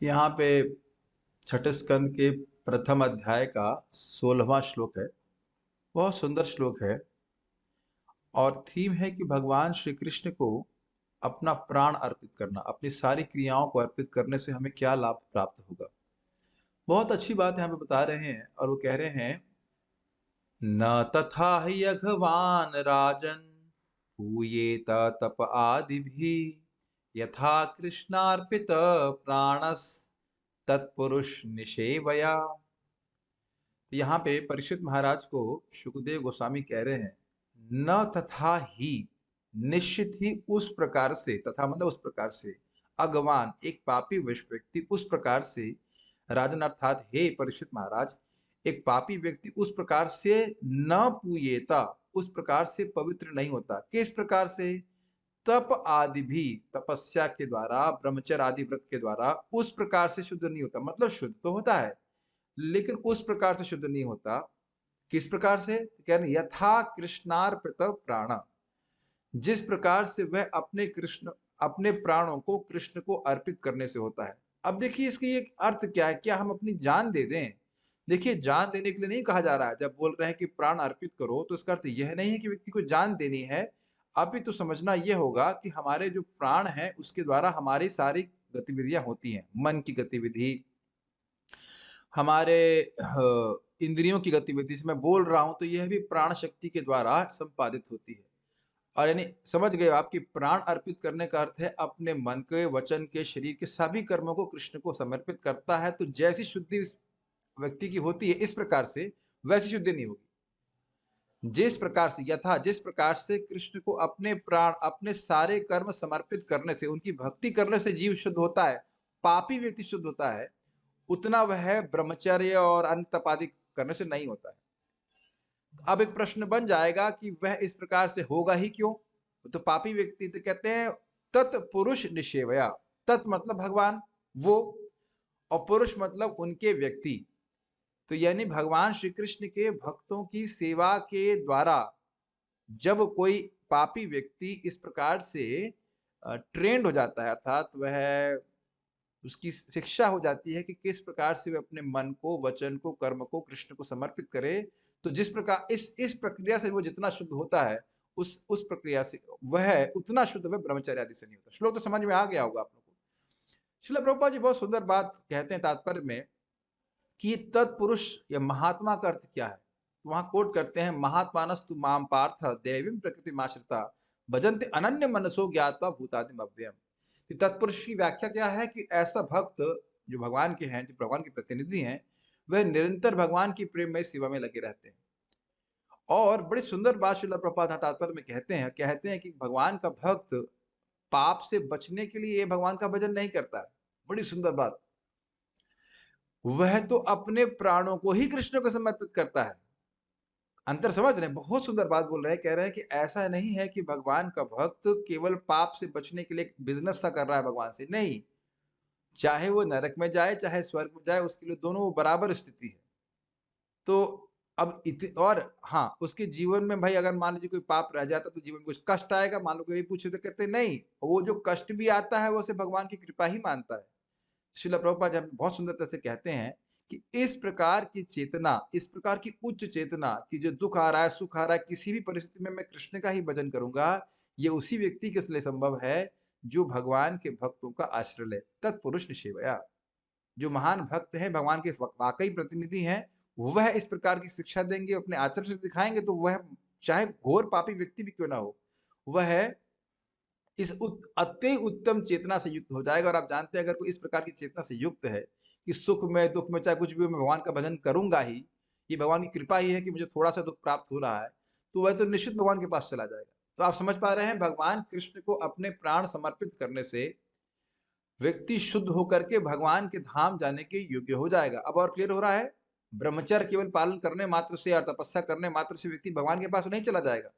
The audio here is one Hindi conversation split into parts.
यहाँ पे छठे स्कंद के प्रथम अध्याय का 16वां श्लोक है। बहुत सुंदर श्लोक है और थीम है कि भगवान श्री कृष्ण को अपना प्राण अर्पित करना, अपनी सारी क्रियाओं को अर्पित करने से हमें क्या लाभ प्राप्त होगा। बहुत अच्छी बात यहाँ पे बता रहे हैं और वो कह रहे हैं, न तथा हि यघवान राजन पूयेत तप आदिभि यथा कृष्णार्पित प्राणस तत्पुरुष निषेवया। तो यहाँ पे परीक्षित महाराज को सुखदेव गोस्वामी कह रहे हैं, न तथा ही, निश्चित ही उस प्रकार से, तथा मतलब उस प्रकार से, अगवान एक पापी व्यक्ति उस प्रकार से, राजन अर्थात हे परीक्षित महाराज, एक पापी व्यक्ति उस प्रकार से न पूयेता, उस प्रकार से पवित्र नहीं होता। किस प्रकार से? तप आदि भी, तपस्या के द्वारा, ब्रह्मचर्य आदि व्रत के द्वारा उस प्रकार से शुद्ध नहीं होता। मतलब शुद्ध तो होता है लेकिन उस प्रकार से शुद्ध नहीं होता। किस प्रकार से? कह रहे यथा कृष्णार्पित प्राण, जिस प्रकार से वह अपने प्राणों को कृष्ण को अर्पित करने से होता है। अब देखिए इसकी एक अर्थ क्या है, क्या हम अपनी जान दे दें? देखिए जान देने के लिए नहीं कहा जा रहा है। जब बोल रहे हैं कि प्राण अर्पित करो तो इसका अर्थ यह नहीं है कि व्यक्ति को जान देनी है। अभी तो समझना यह होगा कि हमारे जो प्राण है उसके द्वारा हमारी सारी गतिविधियां होती हैं। मन की गतिविधि, हमारे इंद्रियों की गतिविधि से मैं बोल रहा हूं तो यह भी प्राण शक्ति के द्वारा संपादित होती है। और यानी समझ गए आप कि प्राण अर्पित करने का अर्थ है अपने मन के, वचन के, शरीर के सभी कर्मों को कृष्ण को समर्पित करता है। तो जैसी शुद्धि इस व्यक्ति की होती है इस प्रकार से, वैसी शुद्धि नहीं होगी। जिस प्रकार से, यथा जिस प्रकार से कृष्ण को अपने प्राण, अपने सारे कर्म समर्पित करने से, उनकी भक्ति करने से जीव शुद्ध होता है, पापी व्यक्ति शुद्ध होता है, उतना वह ब्रह्मचर्य और अन्य तप आदि करने से नहीं होता है। अब एक प्रश्न बन जाएगा कि वह इस प्रकार से होगा ही क्यों? तो पापी व्यक्ति तो कहते हैं तत्पुरुष निषेवया। तत् मतलब भगवान, वो, और पुरुष मतलब उनके व्यक्ति। तो यानी भगवान श्री कृष्ण के भक्तों की सेवा के द्वारा जब कोई पापी व्यक्ति इस प्रकार से ट्रेंड हो जाता है, अर्थात वह, उसकी शिक्षा हो जाती है कि किस प्रकार से वह अपने मन को, वचन को, कर्म को कृष्ण को समर्पित करे, तो जिस प्रकार इस प्रक्रिया से वो जितना शुद्ध होता है, उस प्रक्रिया से वह उतना शुद्ध वह ब्रह्मचर्य आदि से नहीं होता। श्लोक तो समझ में आ गया होगा आप लोगों को। श्रील प्रभुपाद जी बहुत सुंदर बात कहते हैं तात्पर्य में कि तत्पुरुष या महात्मा का अर्थ क्या है। वहां कोट करते हैं, महात्मानस्तु माम पार्थ दैवीं प्रकृतिमाश्रिता भजन्ते अनन्य मनसो ज्ञात्वा भूतादिम अव्ययम्। तत्पुरुष की व्याख्या क्या है कि ऐसा भक्त जो भगवान के हैं, जो भगवान के प्रतिनिधि हैं, वह निरंतर भगवान की प्रेम में सेवा में लगे रहते हैं। और बड़ी सुंदर बात श्रील प्रभुपाद तात्पर्य में कहते हैं कि भगवान का भक्त पाप से बचने के लिए भगवान का भजन नहीं करता है। बड़ी सुंदर बात, वह तो अपने प्राणों को ही कृष्ण को समर्पित करता है। अंतर समझ रहे हैं? बहुत सुंदर बात बोल रहे हैं। कह रहे हैं कि ऐसा नहीं है कि भगवान का भक्त केवल पाप से बचने के लिए बिजनेस सा कर रहा है भगवान से, नहीं। चाहे वो नरक में जाए चाहे स्वर्ग में जाए, उसके लिए दोनों बराबर स्थिति है। तो अब और हाँ, उसके जीवन में भाई अगर मान लीजिए कोई पाप रह जाता तो जीवन में कुछ कष्ट आएगा, मान लो कोई पूछे तो कहते नहीं, वो जो कष्ट भी आता है वो उसे भगवान की कृपा ही मानता है। श्रील प्रभुपाद जी बहुत सुंदरता से कहते हैं कि इस प्रकार की चेतना, इस प्रकार की उच्च चेतना कि जो दुख आ रहा है, सुख आ रहा है, किसी भी परिस्थिति में मैं कृष्ण का ही भजन करूंगा, ये उसी व्यक्ति के लिए संभव है जो भगवान के भक्तों का आश्रय ले। तत्पुरुष निषेवया, जो महान भक्त हैं, भगवान के वाकई प्रतिनिधि हैं, वह इस प्रकार की शिक्षा देंगे, अपने आचरण से दिखाएंगे, तो वह चाहे घोर पापी व्यक्ति भी क्यों ना हो, वह इस अति उत्तम चेतना से युक्त हो जाएगा। और आप जानते हैं अगर कोई इस प्रकार की चेतना से युक्त है कि सुख में, दुख में, चाहे कुछ भी, मैं भगवान का भजन करूंगा ही, ये भगवान की कृपा ही है कि मुझे थोड़ा सा दुख प्राप्त हो रहा है, तो वह तो निश्चित भगवान के पास चला जाएगा। तो आप समझ पा रहे हैं, भगवान कृष्ण को अपने प्राण समर्पित करने से व्यक्ति शुद्ध होकर के भगवान के धाम जाने के योग्य हो जाएगा। अब और क्लियर हो रहा है? ब्रह्मचर्य केवल पालन करने मात्र से और तपस्या करने मात्र से व्यक्ति भगवान के पास नहीं चला जाएगा,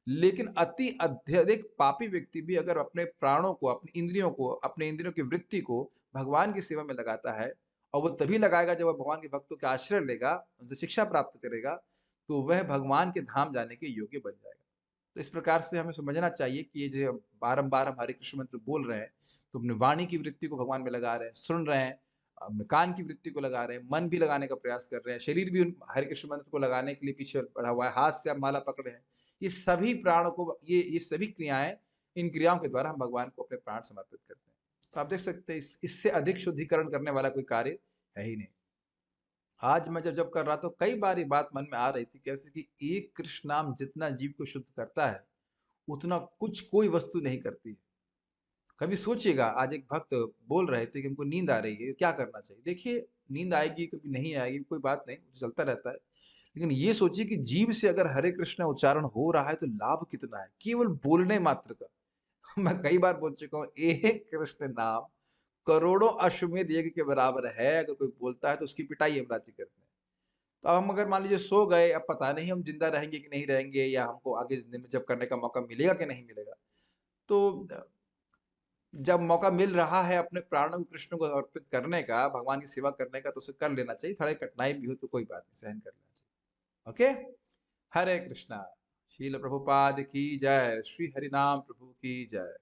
लेकिन अति अत्यधिक पापी व्यक्ति भी अगर अपने प्राणों को, अपनी इंद्रियों को, अपने इंद्रियों की वृत्ति को भगवान की सेवा में लगाता है, और वो तभी लगाएगा जब वह भगवान के भक्तों का आश्रय लेगा, उनसे शिक्षा प्राप्त करेगा, तो वह भगवान के धाम जाने के योग्य बन जाएगा। तो इस प्रकार से हमें समझना चाहिए कि ये जो बारंबार हम हरे कृष्ण मंत्र बोल रहे हैं, तो अपनी वाणी की वृत्ति को भगवान में लगा रहे हैं, सुन रहे हैं, कान की वृत्ति को लगा रहे हैं, मन भी लगाने का प्रयास कर रहे हैं, शरीर भी उन हरे कृष्ण मंत्र को लगाने के लिए पीछे बढ़ा हुआ है, हाथ से आप माला पकड़े हैं। ये सभी प्राणों को ये सभी क्रियाएँ, इन क्रियाओं के द्वारा हम भगवान को अपने प्राण समर्पित करते हैं। तो आप देख सकते हैं इससे अधिक शुद्धिकरण करने वाला कोई कार्य है ही नहीं। आज मैं जब कर रहा था, तो कई बार ये बात मन में आ रही थी कैसे कि एक कृष्ण नाम जितना जीव को शुद्ध करता है, उतना कुछ कोई वस्तु नहीं करती है। कभी सोचिएगा, आज एक भक्त बोल रहे थे कि हमको नींद आ रही है, क्या करना चाहिए? देखिए, नींद आएगी, कभी नहीं आएगी, कोई बात नहीं, चलता रहता है। लेकिन ये सोचिए कि जीभ से अगर हरे कृष्ण उच्चारण हो रहा है, तो लाभ कितना है, केवल बोलने मात्र का। मैं कई बार बोल चुका हूँ, एक कृष्ण नाम करोड़ों अश्वमेध यज्ञ के बराबर है। अगर कोई बोलता है तो उसकी पिटाई यमराज जी करते हैं। तो अब हम अगर मान लीजिए सो गए, अब पता नहीं हम जिंदा रहेंगे कि नहीं रहेंगे, या हमको आगे जिंदगी में जब करने का मौका मिलेगा कि नहीं मिलेगा। तो जब मौका मिल रहा है अपने प्राणों को कृष्ण को अर्पित करने का, भगवान की सेवा करने का, तो उसे कर लेना चाहिए। थोड़ी कठिनाई भी हो तो कोई बात नहीं, सहन कर लेना चाहिए। ओके, हरे कृष्णा। शील प्रभुपाद की जय। श्री हरिनाम प्रभु की जय।